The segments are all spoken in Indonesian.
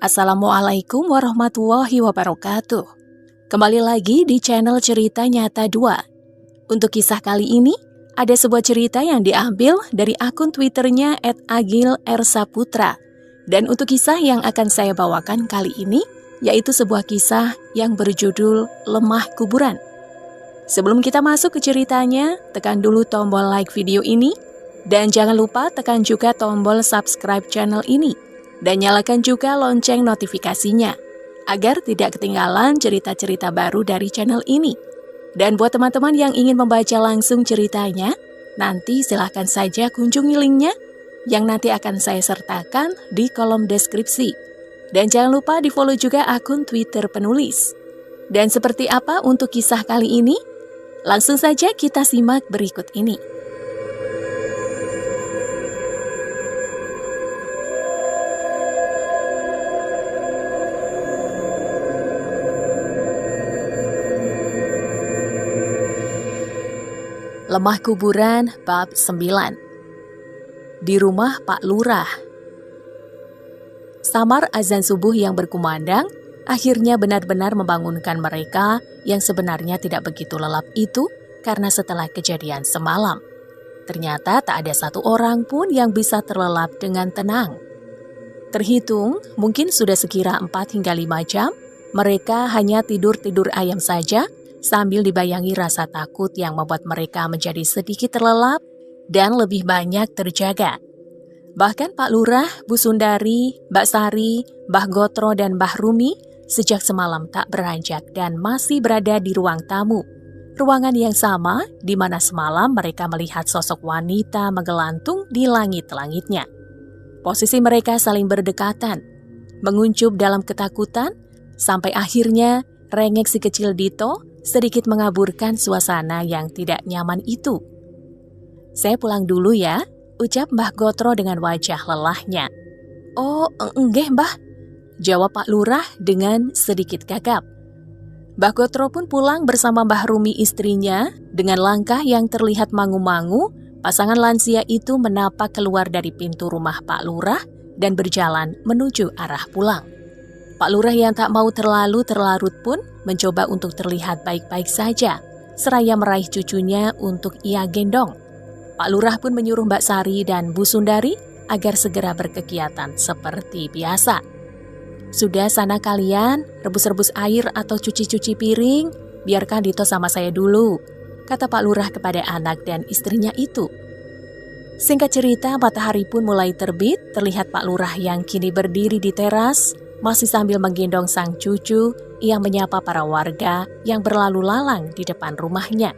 Assalamualaikum warahmatullahi wabarakatuh. Kembali lagi di channel Cerita Nyata 2. Untuk kisah kali ini, ada sebuah cerita yang diambil dari akun Twitternya @agil_r_saputra. Dan untuk kisah yang akan saya bawakan kali ini, yaitu sebuah kisah yang berjudul Lemah Kuburan. Sebelum kita masuk ke ceritanya, tekan dulu tombol like video ini. Dan jangan lupa tekan juga tombol subscribe channel ini. Dan nyalakan juga lonceng notifikasinya, agar tidak ketinggalan cerita-cerita baru dari channel ini. Dan buat teman-teman yang ingin membaca langsung ceritanya, nanti silahkan saja kunjungi linknya, yang nanti akan saya sertakan di kolom deskripsi. Dan jangan lupa di-follow juga akun Twitter penulis. Dan seperti apa untuk kisah kali ini? Langsung saja kita simak berikut ini. Lemah Kuburan bab 9. Di rumah Pak Lurah. Samar azan subuh yang berkumandang akhirnya benar-benar membangunkan mereka yang sebenarnya tidak begitu lelap itu karena setelah kejadian semalam. Ternyata tak ada satu orang pun yang bisa terlelap dengan tenang. Terhitung mungkin sudah sekira 4 hingga 5 jam, mereka hanya tidur-tidur ayam saja sambil dibayangi rasa takut yang membuat mereka menjadi sedikit terlelap dan lebih banyak terjaga. Bahkan Pak Lurah, Bu Sundari, Mbak Sari, Mbah Gotro, dan Mbah Rumi sejak semalam tak beranjak dan masih berada di ruang tamu. Ruangan yang sama di mana semalam mereka melihat sosok wanita menggelantung di langit-langitnya. Posisi mereka saling berdekatan, menguncup dalam ketakutan, sampai akhirnya rengek si kecil Dito sedikit mengaburkan suasana yang tidak nyaman itu. "Saya pulang dulu ya," ucap Mbah Gotro dengan wajah lelahnya. "Oh, enggak Mbah," jawab Pak Lurah dengan sedikit gagap. Mbah Gotro pun pulang bersama Mbah Rumi istrinya. Dengan langkah yang terlihat mangu-mangu, pasangan lansia itu menapak keluar dari pintu rumah Pak Lurah dan berjalan menuju arah pulang. Pak Lurah yang tak mau terlalu terlarut pun mencoba untuk terlihat baik-baik saja, seraya meraih cucunya untuk ia gendong. Pak Lurah pun menyuruh Mbak Sari dan Bu Sundari agar segera berkegiatan seperti biasa. "Sudah sana kalian, rebus-rebus air atau cuci-cuci piring, biarkan Dito sama saya dulu," kata Pak Lurah kepada anak dan istrinya itu. Singkat cerita, matahari pun mulai terbit, terlihat Pak Lurah yang kini berdiri di teras, masih sambil menggendong sang cucu yang menyapa para warga yang berlalu lalang di depan rumahnya.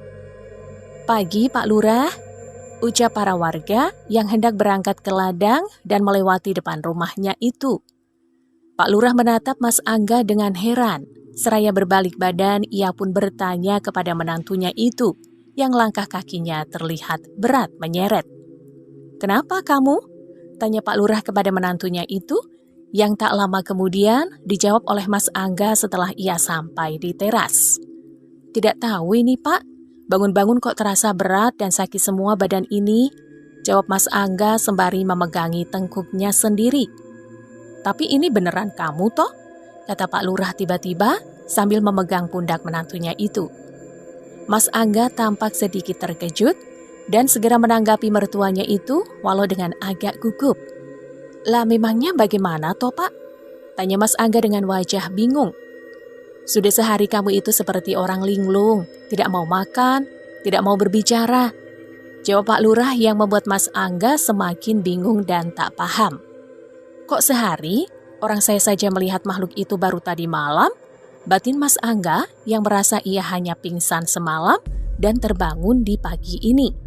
"Pagi Pak Lurah," ucap para warga yang hendak berangkat ke ladang dan melewati depan rumahnya itu. Pak Lurah menatap Mas Angga dengan heran, seraya berbalik badan ia pun bertanya kepada menantunya itu yang langkah kakinya terlihat berat menyeret. "Kenapa kamu?" tanya Pak Lurah kepada menantunya itu, yang tak lama kemudian dijawab oleh Mas Angga setelah ia sampai di teras. "Tidak tahu ini Pak, bangun-bangun kok terasa berat dan sakit semua badan ini," jawab Mas Angga sembari memegangi tengkuknya sendiri. "Tapi ini beneran kamu toh?" kata Pak Lurah tiba-tiba sambil memegang pundak menantunya itu. Mas Angga tampak sedikit terkejut dan segera menanggapi mertuanya itu walau dengan agak gugup. "Lah memangnya bagaimana toh Pak?" tanya Mas Angga dengan wajah bingung. "Sudah sehari kamu itu seperti orang linglung, tidak mau makan, tidak mau berbicara," jawab Pak Lurah yang membuat Mas Angga semakin bingung dan tak paham. "Kok sehari? Orang saya saja melihat makhluk itu baru tadi malam," batin Mas Angga yang merasa ia hanya pingsan semalam dan terbangun di pagi ini.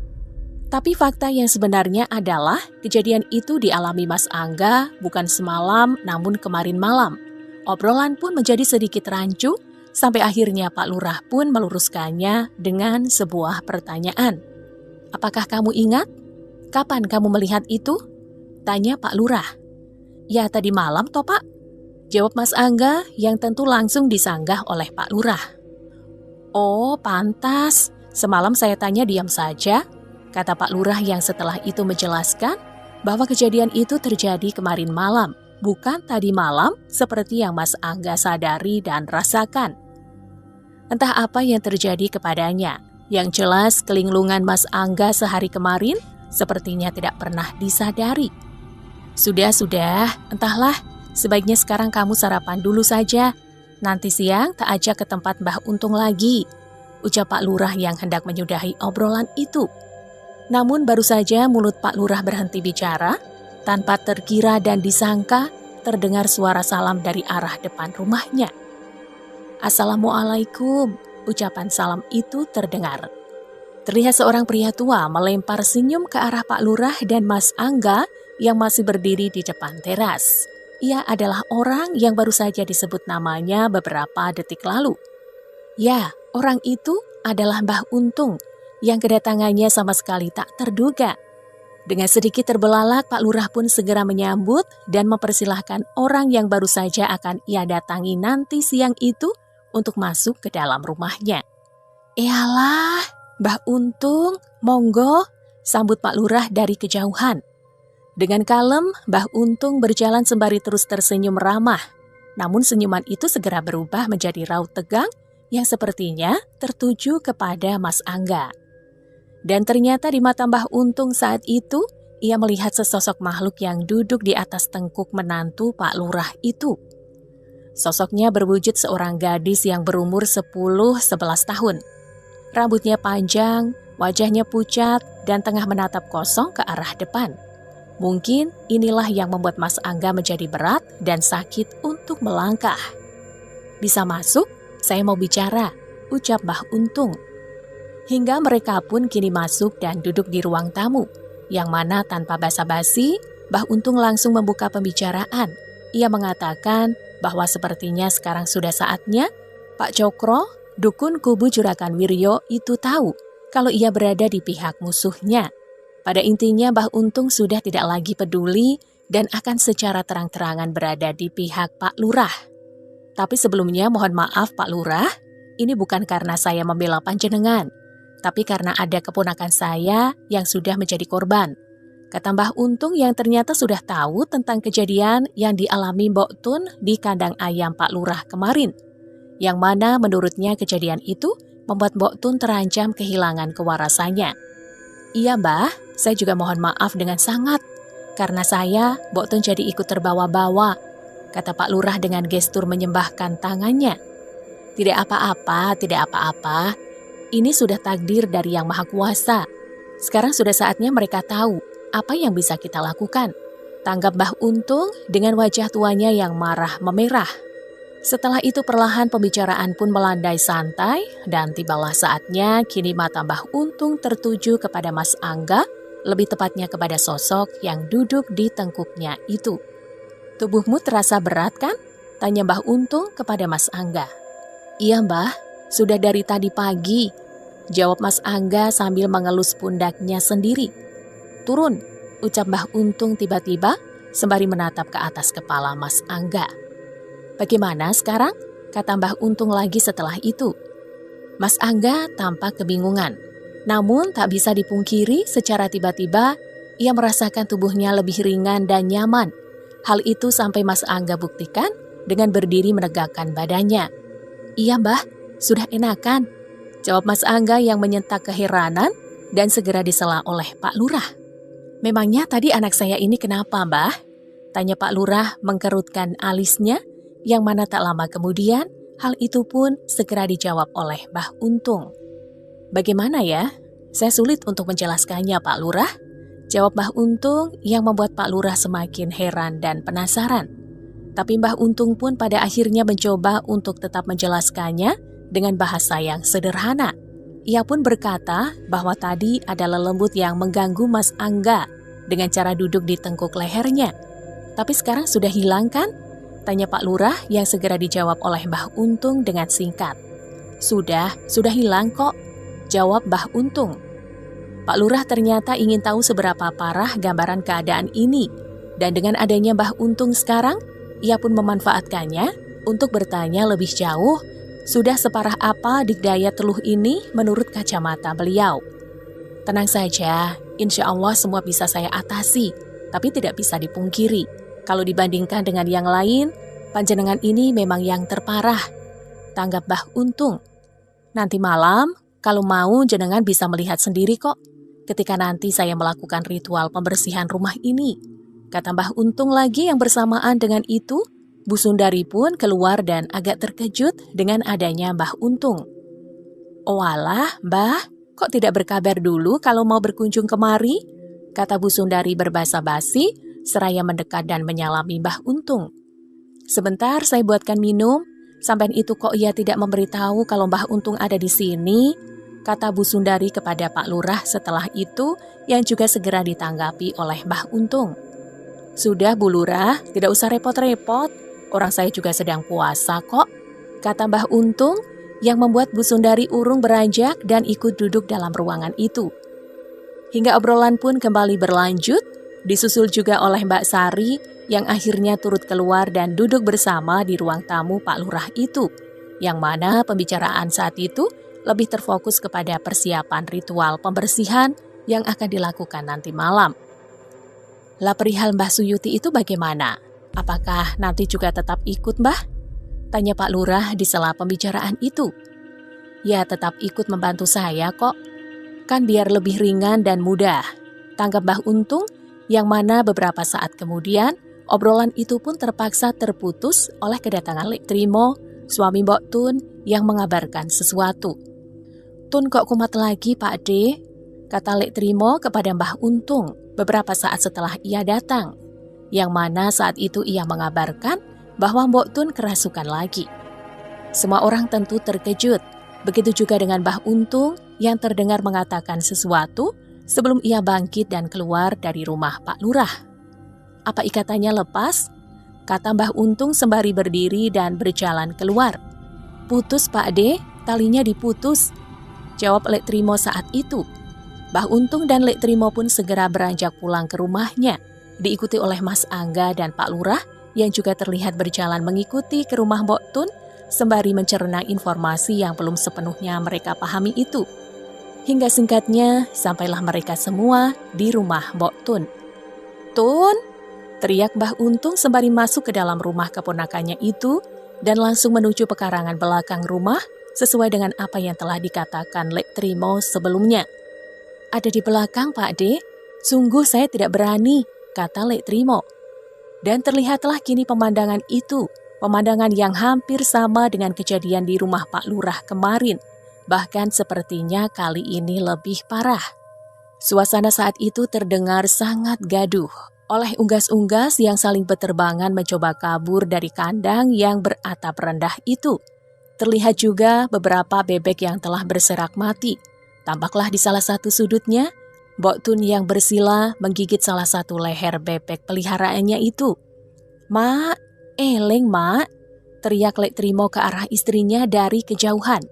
Tapi fakta yang sebenarnya adalah kejadian itu dialami Mas Angga bukan semalam namun kemarin malam. Obrolan pun menjadi sedikit rancu sampai akhirnya Pak Lurah pun meluruskannya dengan sebuah pertanyaan. "Apakah kamu ingat? Kapan kamu melihat itu?" tanya Pak Lurah. "Ya tadi malam toh Pak," jawab Mas Angga yang tentu langsung disanggah oleh Pak Lurah. "Oh pantas, semalam saya tanya diam saja," kata Pak Lurah yang setelah itu menjelaskan bahwa kejadian itu terjadi kemarin malam bukan tadi malam seperti yang Mas Angga sadari dan rasakan. Entah apa yang terjadi kepadanya. Yang jelas kelinglungan Mas Angga sehari kemarin sepertinya tidak pernah disadari. Sudah, entahlah, sebaiknya sekarang kamu sarapan dulu saja. Nanti siang tak ajak ke tempat Mbah Untung lagi, ucap Pak Lurah yang hendak menyudahi obrolan itu. Namun baru saja mulut Pak Lurah berhenti bicara, tanpa terkira dan disangka terdengar suara salam dari arah depan rumahnya. Assalamualaikum, ucapan salam itu terdengar. Terlihat seorang pria tua melempar senyum ke arah Pak Lurah dan Mas Angga yang masih berdiri di depan teras. Ia adalah orang yang baru saja disebut namanya beberapa detik lalu. Ya, orang itu adalah Mbah Untung yang kedatangannya sama sekali tak terduga. Dengan sedikit terbelalak, Pak Lurah pun segera menyambut dan mempersilahkan orang yang baru saja akan ia datangi nanti siang itu untuk masuk ke dalam rumahnya. "Eyalah, Mbah Untung, monggo," sambut Pak Lurah dari kejauhan. Dengan kalem, Mbah Untung berjalan sembari terus tersenyum ramah. Namun senyuman itu segera berubah menjadi raut tegang yang sepertinya tertuju kepada Mas Angga. Dan ternyata di mata Mbah Untung saat itu, ia melihat sesosok makhluk yang duduk di atas tengkuk menantu Pak Lurah itu. Sosoknya berwujud seorang gadis yang berumur 10-11 tahun. Rambutnya panjang, wajahnya pucat, dan tengah menatap kosong ke arah depan. Mungkin inilah yang membuat Mas Angga menjadi berat dan sakit untuk melangkah. "Bisa masuk? Saya mau bicara," ucap Mbah Untung. Hingga mereka pun kini masuk dan duduk di ruang tamu, yang mana tanpa basa-basi, Mbah Untung langsung membuka pembicaraan. Ia mengatakan bahwa sepertinya sekarang sudah saatnya Pak Cokro, dukun kubu Juragan Wiryo itu tahu kalau ia berada di pihak musuhnya. Pada intinya Mbah Untung sudah tidak lagi peduli dan akan secara terang-terangan berada di pihak Pak Lurah. Tapi sebelumnya mohon maaf Pak Lurah, ini bukan karena saya membela panjenengan, tapi karena ada keponakan saya yang sudah menjadi korban, kata Mbah Untung yang ternyata sudah tahu tentang kejadian yang dialami Mbok Tun di kandang ayam Pak Lurah kemarin, yang mana menurutnya kejadian itu membuat Mbok Tun terancam kehilangan kewarasannya. "Iya Mbah, saya juga mohon maaf dengan sangat, karena saya, Mbok Tun jadi ikut terbawa-bawa," kata Pak Lurah dengan gestur menyembahkan tangannya. Tidak apa-apa, ini sudah takdir dari Yang Maha Kuasa. Sekarang sudah saatnya mereka tahu apa yang bisa kita lakukan, tanggap Mbah Untung dengan wajah tuanya yang marah memerah. Setelah itu perlahan pembicaraan pun melandai santai dan tibalah saatnya kini mata Mbah Untung tertuju kepada Mas Angga, lebih tepatnya kepada sosok yang duduk di tengkuknya itu. "Tubuhmu terasa berat kan?" tanya Mbah Untung kepada Mas Angga. "Iya Mbah, sudah dari tadi pagi," jawab Mas Angga sambil mengelus pundaknya sendiri. "Turun," ucap Mbah Untung tiba-tiba sembari menatap ke atas kepala Mas Angga. "Bagaimana sekarang?" kata Mbah Untung lagi setelah itu. Mas Angga tampak kebingungan. Namun tak bisa dipungkiri secara tiba-tiba ia merasakan tubuhnya lebih ringan dan nyaman. Hal itu sampai Mas Angga buktikan dengan berdiri menegakkan badannya. "Iya Mbah, sudah enakan," jawab Mas Angga yang menyentak keheranan dan segera disela oleh Pak Lurah. "Memangnya tadi anak saya ini kenapa Mbah?" tanya Pak Lurah mengkerutkan alisnya, yang mana tak lama kemudian hal itu pun segera dijawab oleh Mbah Untung. "Bagaimana ya? Saya sulit untuk menjelaskannya Pak Lurah," jawab Mbah Untung yang membuat Pak Lurah semakin heran dan penasaran. Tapi Mbah Untung pun pada akhirnya mencoba untuk tetap menjelaskannya dengan bahasa yang sederhana. Ia pun berkata bahwa tadi ada lelembut yang mengganggu Mas Angga dengan cara duduk di tengkuk lehernya. "Tapi sekarang sudah hilang kan?" tanya Pak Lurah yang segera dijawab oleh Mbah Untung dengan singkat. Sudah hilang kok," jawab Mbah Untung. Pak Lurah ternyata ingin tahu seberapa parah gambaran keadaan ini. Dan dengan adanya Mbah Untung sekarang, ia pun memanfaatkannya untuk bertanya lebih jauh, sudah separah apa Digdaya Teluh ini menurut kacamata beliau. "Tenang saja, insya Allah semua bisa saya atasi, tapi tidak bisa dipungkiri. Kalau dibandingkan dengan yang lain, panjenengan ini memang yang terparah, tanggap Mbah Untung. Nanti malam, kalau mau jenengan bisa melihat sendiri kok, ketika nanti saya melakukan ritual pembersihan rumah ini, kata Mbah Untung lagi. Yang bersamaan dengan itu, Bu Sundari pun keluar dan agak terkejut dengan adanya Mbah Untung. "Oh alah, Mbah, kok tidak berkabar dulu kalau mau berkunjung kemari?" kata Bu Sundari berbasa-basi, seraya mendekat dan menyalami Mbah Untung. "Sebentar saya buatkan minum, sampai itu kok ia tidak memberitahu kalau Mbah Untung ada di sini," kata Bu Sundari kepada Pak Lurah setelah itu, yang juga segera ditanggapi oleh Mbah Untung. "Sudah Bu Lurah, tidak usah repot-repot, orang saya juga sedang puasa kok," kata Mbah Untung, yang membuat Bu Sundari urung beranjak dan ikut duduk dalam ruangan itu. Hingga obrolan pun kembali berlanjut, disusul juga oleh Mbak Sari yang akhirnya turut keluar dan duduk bersama di ruang tamu Pak Lurah itu, yang mana pembicaraan saat itu lebih terfokus kepada persiapan ritual pembersihan yang akan dilakukan nanti malam. "Lah perihal Mbah Suyuti itu bagaimana? Apakah nanti juga tetap ikut Mbah?" tanya Pak Lurah di sela pembicaraan itu. "Ya tetap ikut membantu saya kok, kan biar lebih ringan dan mudah," tanggap Mbah Untung, yang mana beberapa saat kemudian obrolan itu pun terpaksa terputus oleh kedatangan Lek Trimo, suami Mbok Tun, yang mengabarkan sesuatu. "Tun kok kumat lagi Pak De?" kata Lek Trimo kepada Mbah Untung beberapa saat setelah ia datang, yang mana saat itu ia mengabarkan bahwa Mbok Tun kerasukan lagi. Semua orang tentu terkejut, begitu juga dengan Mbah Untung yang terdengar mengatakan sesuatu sebelum ia bangkit dan keluar dari rumah Pak Lurah. "Apa ikatannya lepas?" kata Mbah Untung sembari berdiri dan berjalan keluar. "Putus Pak De, talinya diputus," jawab Lek Trimo saat itu. Mbah Untung dan Lek Trimo pun segera beranjak pulang ke rumahnya, diikuti oleh Mas Angga dan Pak Lurah yang juga terlihat berjalan mengikuti ke rumah Mbok Tun sembari mencerna informasi yang belum sepenuhnya mereka pahami itu. Hingga singkatnya, sampailah mereka semua di rumah Mbok Tun. "Tun!" teriak Mbah Untung sembari masuk ke dalam rumah keponakannya itu dan langsung menuju pekarangan belakang rumah sesuai dengan apa yang telah dikatakan Lek Trimo sebelumnya. "Ada di belakang Pak De, sungguh saya tidak berani," kata Lek Trimo. Dan terlihatlah kini pemandangan itu, pemandangan yang hampir sama dengan kejadian di rumah Pak Lurah kemarin, bahkan sepertinya kali ini lebih parah. Suasana saat itu terdengar sangat gaduh oleh unggas-unggas yang saling berterbangan mencoba kabur dari kandang yang beratap rendah itu. Terlihat juga beberapa bebek yang telah berserak mati. Tampaklah di salah satu sudutnya, Mbok Tun yang bersila menggigit salah satu leher bebek peliharaannya itu. "Mak, eleng mak," teriak Lek Trimo ke arah istrinya dari kejauhan.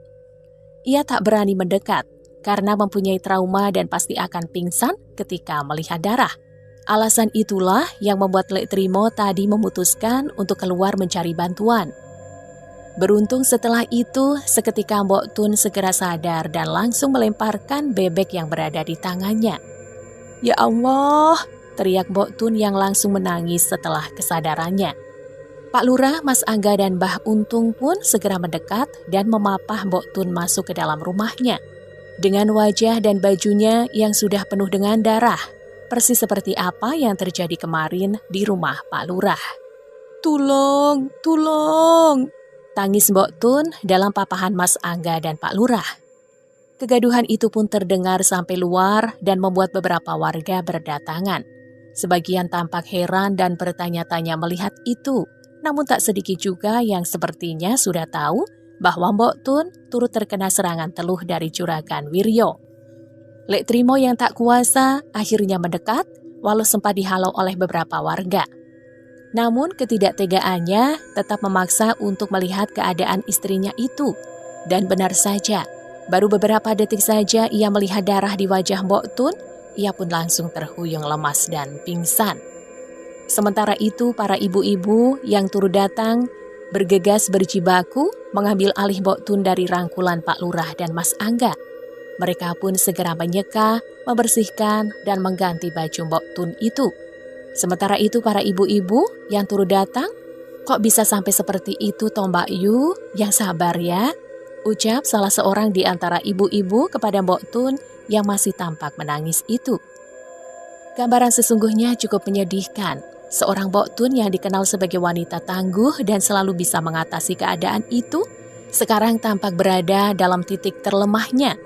Ia tak berani mendekat karena mempunyai trauma dan pasti akan pingsan ketika melihat darah. Alasan itulah yang membuat Lek Trimo tadi memutuskan untuk keluar mencari bantuan. Beruntung setelah itu, seketika Mbok Tun segera sadar dan langsung melemparkan bebek yang berada di tangannya. "Ya Allah!" teriak Mbok Tun yang langsung menangis setelah kesadarannya. Pak Lurah, Mas Angga dan Mbah Untung pun segera mendekat dan memapah Mbok Tun masuk ke dalam rumahnya. Dengan wajah dan bajunya yang sudah penuh dengan darah, persis seperti apa yang terjadi kemarin di rumah Pak Lurah. "Tulung, tulung!" tangis Mbok Tun dalam papahan Mas Angga dan Pak Lurah. Kegaduhan itu pun terdengar sampai luar dan membuat beberapa warga berdatangan. Sebagian tampak heran dan bertanya-tanya melihat itu, namun tak sedikit juga yang sepertinya sudah tahu bahwa Mbok Tun turut terkena serangan teluh dari Juragan Wiryo. Lek Trimo yang tak kuasa akhirnya mendekat walau sempat dihalau oleh beberapa warga. Namun ketidaktegaannya tetap memaksa untuk melihat keadaan istrinya itu. Dan benar saja, baru beberapa detik saja ia melihat darah di wajah Mbok Tun, ia pun langsung terhuyung lemas dan pingsan. Sementara itu para ibu-ibu yang turut datang bergegas berjibaku mengambil alih Mbok Tun dari rangkulan Pak Lurah dan Mas Angga. Mereka pun segera menyeka, membersihkan dan mengganti baju Mbok Tun itu. Sementara itu para ibu-ibu yang turut datang, "Kok bisa sampai seperti itu toh Mbak Yu? Yang sabar ya," ucap salah seorang di antara ibu-ibu kepada Mbok Tun yang masih tampak menangis itu. Gambaran sesungguhnya cukup menyedihkan. Seorang Mbok Tun yang dikenal sebagai wanita tangguh dan selalu bisa mengatasi keadaan itu, sekarang tampak berada dalam titik terlemahnya.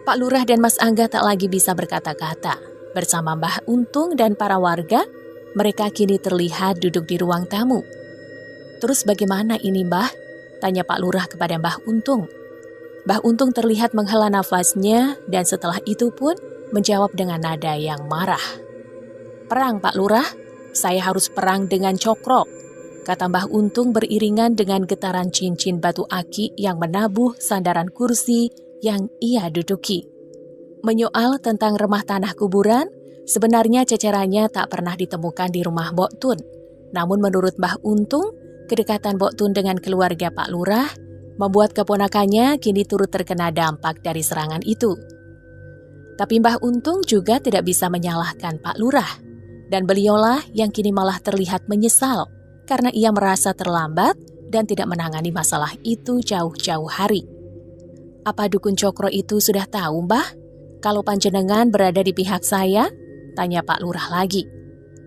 Pak Lurah dan Mas Angga tak lagi bisa berkata-kata. Bersama Mbah Untung dan para warga, mereka kini terlihat duduk di ruang tamu. "Terus bagaimana ini, Mbah?" tanya Pak Lurah kepada Mbah Untung. Mbah Untung terlihat menghela nafasnya dan setelah itu pun menjawab dengan nada yang marah. "Perang, Pak Lurah. Saya harus perang dengan Cokro," kata Mbah Untung beriringan dengan getaran cincin batu aki yang menabuh sandaran kursi yang ia duduki. Menyoal tentang remah tanah kuburan, sebenarnya cecerannya tak pernah ditemukan di rumah Mbok Tun. Namun menurut Mbah Untung, kedekatan Mbok Tun dengan keluarga Pak Lurah membuat keponakannya kini turut terkena dampak dari serangan itu. Tapi Mbah Untung juga tidak bisa menyalahkan Pak Lurah. Dan beliaulah yang kini malah terlihat menyesal karena ia merasa terlambat dan tidak menangani masalah itu jauh-jauh hari. "Apa dukun Cokro itu sudah tahu, Mbah, kalau panjenengan berada di pihak saya?" tanya Pak Lurah lagi.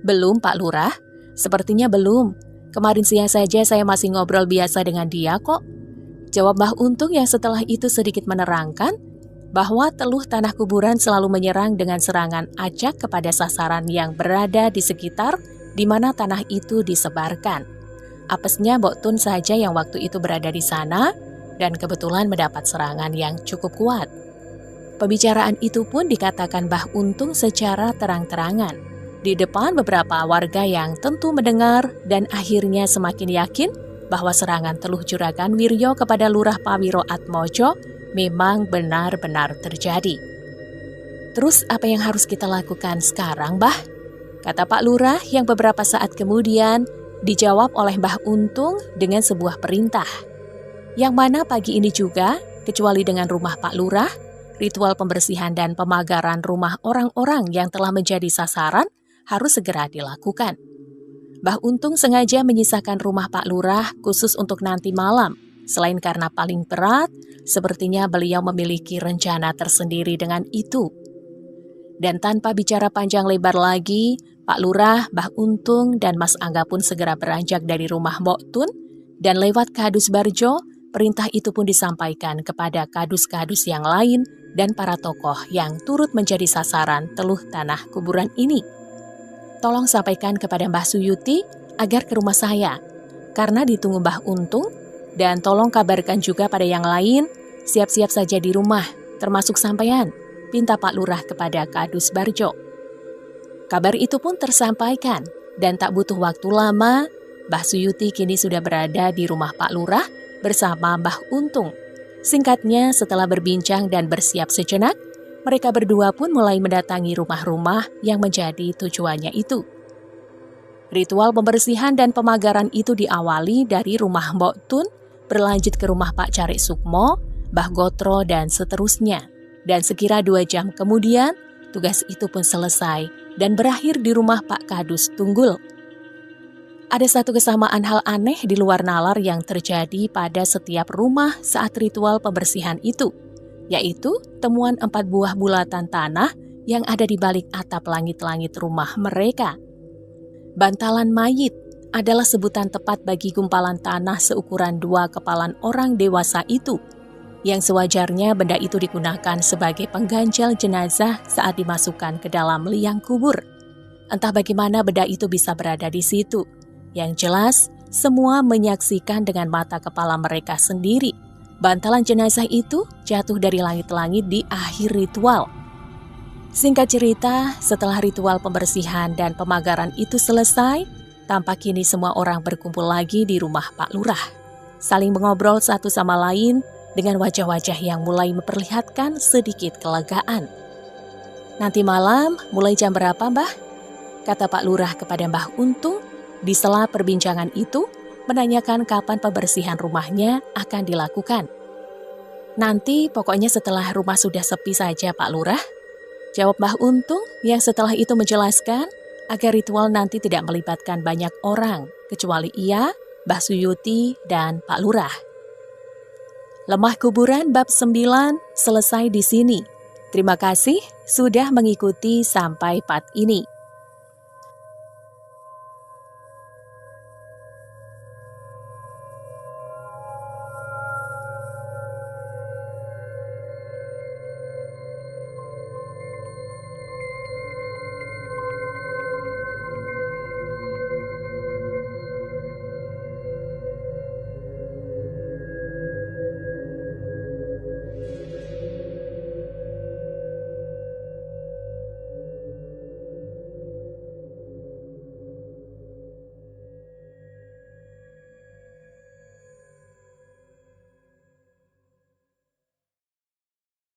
"Belum, Pak Lurah. Sepertinya belum. Kemarin siang saja saya masih ngobrol biasa dengan dia kok," jawab Mbah Untung yang setelah itu sedikit menerangkan bahwa teluh tanah kuburan selalu menyerang dengan serangan acak kepada sasaran yang berada di sekitar di mana tanah itu disebarkan. Apesnya Mbok Tun saja yang waktu itu berada di sana dan kebetulan mendapat serangan yang cukup kuat. Pembicaraan itu pun dikatakan Mbah Untung secara terang-terangan di depan beberapa warga yang tentu mendengar dan akhirnya semakin yakin bahwa serangan teluh Juragan Wiryo kepada Lurah Pawiro Atmojo memang benar-benar terjadi. "Terus apa yang harus kita lakukan sekarang, Mbah?" kata Pak Lurah yang beberapa saat kemudian dijawab oleh Mbah Untung dengan sebuah perintah. Yang mana pagi ini juga, kecuali dengan rumah Pak Lurah, ritual pembersihan dan pemagaran rumah orang-orang yang telah menjadi sasaran harus segera dilakukan. Mbah Untung sengaja menyisakan rumah Pak Lurah khusus untuk nanti malam. Selain karena paling berat, sepertinya beliau memiliki rencana tersendiri dengan itu. Dan tanpa bicara panjang lebar lagi, Pak Lurah, Mbah Untung, dan Mas Angga pun segera beranjak dari rumah Mbok Tun, dan lewat Kadus Barjo, perintah itu pun disampaikan kepada kadus-kadus yang lain dan para tokoh yang turut menjadi sasaran teluh tanah kuburan ini. "Tolong sampaikan kepada Mbah Suyuti agar ke rumah saya, karena ditunggu Mbah Untung, dan tolong kabarkan juga pada yang lain, siap-siap saja di rumah, termasuk sampean," pinta Pak Lurah kepada Kadus Barjo. Kabar itu pun tersampaikan, dan tak butuh waktu lama, Mbah Suyuti kini sudah berada di rumah Pak Lurah bersama Mbah Untung. Singkatnya, setelah berbincang dan bersiap sejenak, mereka berdua pun mulai mendatangi rumah-rumah yang menjadi tujuannya itu. Ritual pembersihan dan pemagaran itu diawali dari rumah Mbok Tun, berlanjut ke rumah Pak Carik Sukmo, Mbah Gotro, dan seterusnya. Dan sekira 2 jam kemudian, tugas itu pun selesai dan berakhir di rumah Pak Kadus Tunggul. Ada satu kesamaan hal aneh di luar nalar yang terjadi pada setiap rumah saat ritual pembersihan itu, yaitu temuan 4 buah bulatan tanah yang ada di balik atap langit-langit rumah mereka. Bantalan mayit adalah sebutan tepat bagi gumpalan tanah seukuran 2 kepalan orang dewasa itu, yang sewajarnya benda itu digunakan sebagai pengganjal jenazah saat dimasukkan ke dalam liang kubur. Entah bagaimana benda itu bisa berada di situ. Yang jelas, semua menyaksikan dengan mata kepala mereka sendiri. Bantalan jenazah itu jatuh dari langit-langit di akhir ritual. Singkat cerita, setelah ritual pembersihan dan pemagaran itu selesai, tampak kini semua orang berkumpul lagi di rumah Pak Lurah, saling mengobrol satu sama lain dengan wajah-wajah yang mulai memperlihatkan sedikit kelegaan. "Nanti malam mulai jam berapa, Mbah?" kata Pak Lurah kepada Mbah Untung di sela perbincangan itu, menanyakan kapan pembersihan rumahnya akan dilakukan. "Nanti pokoknya setelah rumah sudah sepi saja, Pak Lurah," jawab Mbah Untung yang setelah itu menjelaskan agar ritual nanti tidak melibatkan banyak orang, kecuali ia, Mbah Suyuti, dan Pak Lurah. Lemah Kuburan bab 9 selesai di sini. Terima kasih sudah mengikuti sampai part ini.